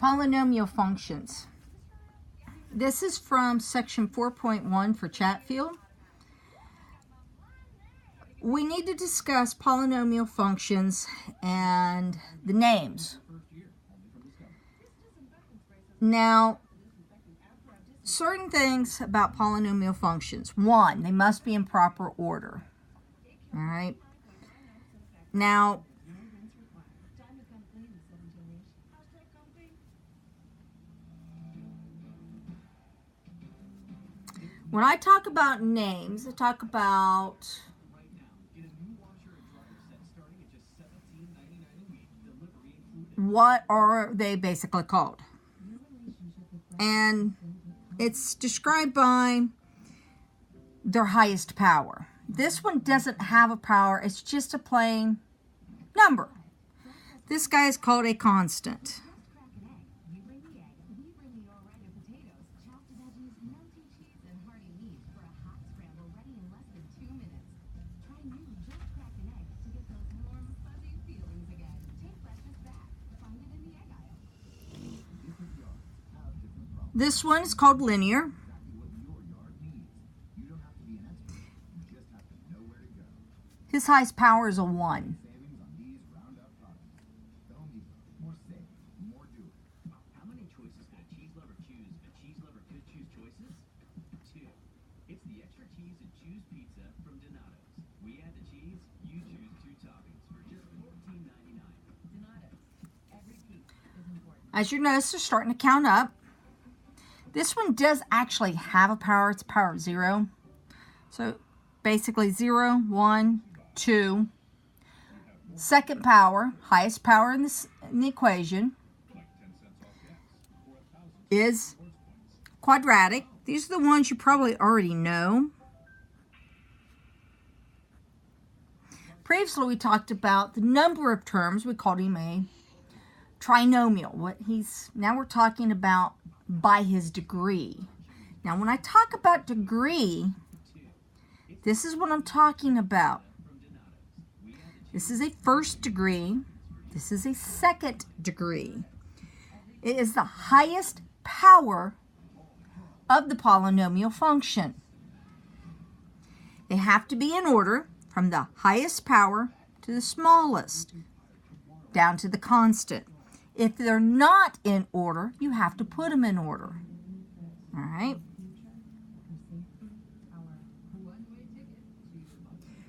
Polynomial functions. This is from section 4.1 for Chatfield. We need to discuss polynomial functions and the names. Now, certain things about polynomial functions. One, they must be in proper order. All right. Now, when I talk about names, I talk about what are they basically called. And it's described by their highest power. This one doesn't have a power, it's just a plain number. This guy is called a constant. This one is called linear. His highest power is a 1. As you notice, they're starting to count up. This one does actually have a power. It's a power of 0. So basically 0, 1, 2. Second power, highest power in the equation, is quadratic. These are the ones you probably already know. Previously we talked about the number of terms. We called him a trinomial. Now we're talking about by his degree. Now when I talk about degree, this is what I'm talking about. This is a first degree. This is a second degree. It is the highest power of the polynomial function. They have to be in order from the highest power to the smallest, down to the constant. If they're not in order, you have to put them in order. All right?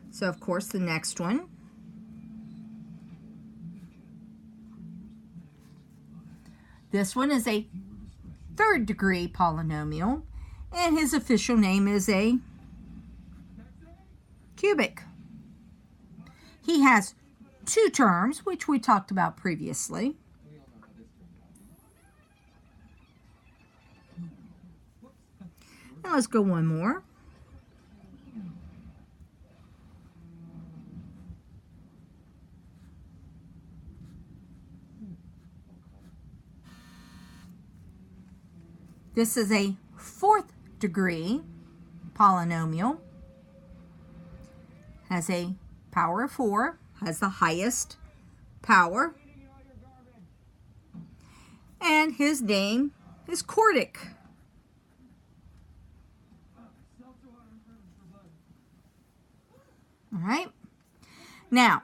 So, of course, the next one. This one is a third degree polynomial, and his official name is a cubic. He has 2 terms, which we talked about previously. Now let's go one more. This is a 4th degree polynomial. Has a power of 4, has the highest power. And his name is quartic. All right. Now,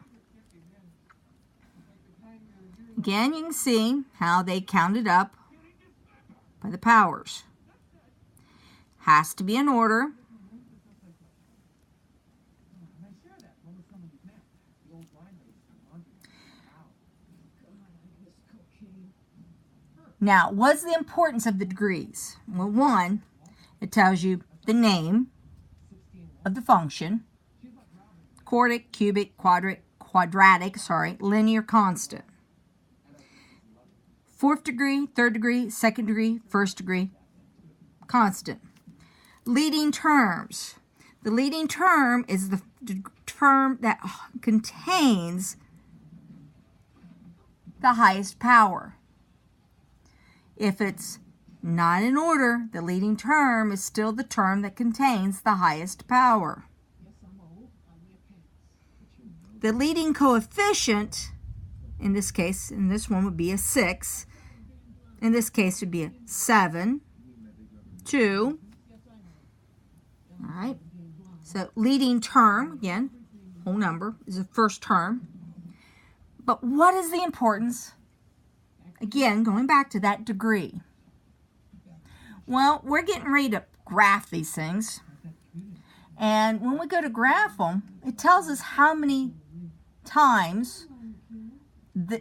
again, you can see how they counted up by the powers. Has to be in order. Now, what's the importance of the degrees? Well, one, it tells you the name of the function. Quartic, cubic, quadratic, linear, constant. 4th degree, 3rd degree, 2nd degree, 1st degree, constant. Leading terms. The leading term is the term that contains the highest power. If it's not in order, the leading term is still the term that contains the highest power. The leading coefficient, in this case, in this one would be a 6. in this case would be a 7, 2. All right. So leading term, again, whole number, is the first term. But what is the importance? Again, going back to that degree. Well, we're getting ready to graph these things. And when we go to graph them, it tells us how many times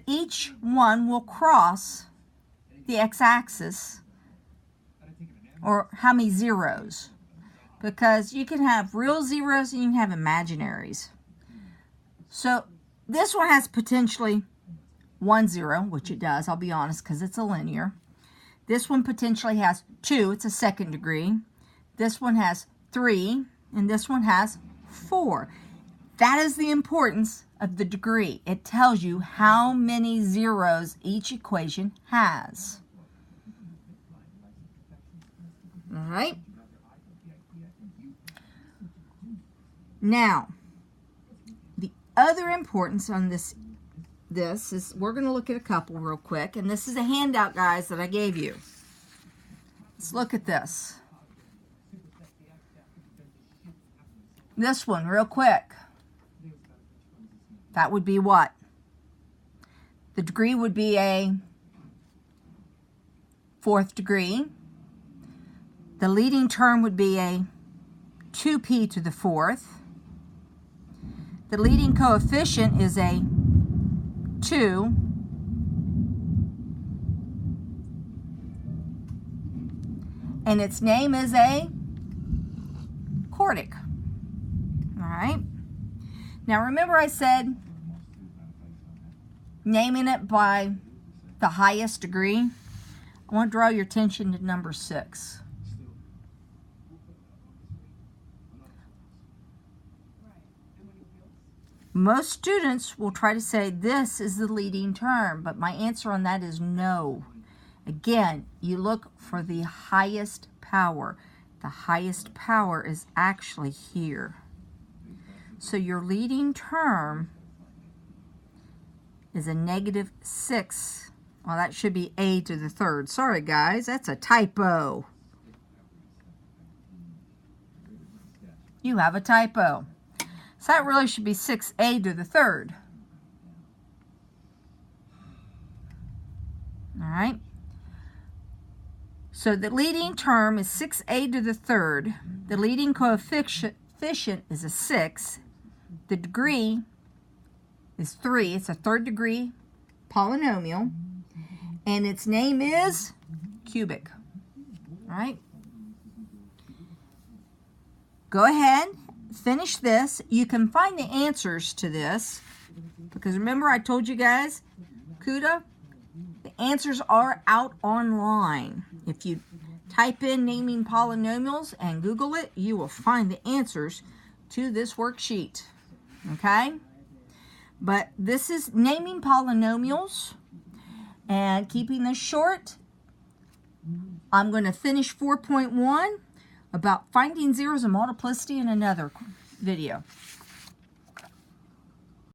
each one will cross the x-axis, or how many zeros. Because you can have real zeros and you can have imaginaries. So this one has potentially 1 0, which it does, I'll be honest, because it's a linear. This one potentially has 2, it's a second degree. This one has 3, and this one has 4. That is the importance of the degree. It tells you how many zeros each equation has. All right. Now, the other importance on this is, we're going to look at a couple real quick, and this is a handout, guys, that I gave you. Let's look at this. This one real quick. That would be what? The degree would be a 4th degree. The leading term would be a 2p to the 4th. The leading coefficient is a 2. And its name is a quartic. All right. Now remember I said naming it by the highest degree. I want to draw your attention to number 6. Most students will try to say this is the leading term, but my answer on that is no. Again, you look for the highest power. The highest power is actually here. So your leading term is a -6. Well, that should be a to the 3rd. Sorry, guys, that's a typo. You have a typo. So that really should be 6a to the 3rd. All right. So the leading term is 6a to the 3rd. The leading coefficient is a 6. The degree is 3. It's a 3rd degree polynomial. And its name is cubic. All right. Go ahead. Finish this. You can find the answers to this, because remember I told you guys, CUDA, the answers are out online. If you type in naming polynomials and Google it, you will find the answers to this worksheet. Okay? But this is naming polynomials, and keeping this short, I'm going to finish 4.1 about finding zeros and multiplicity in another video.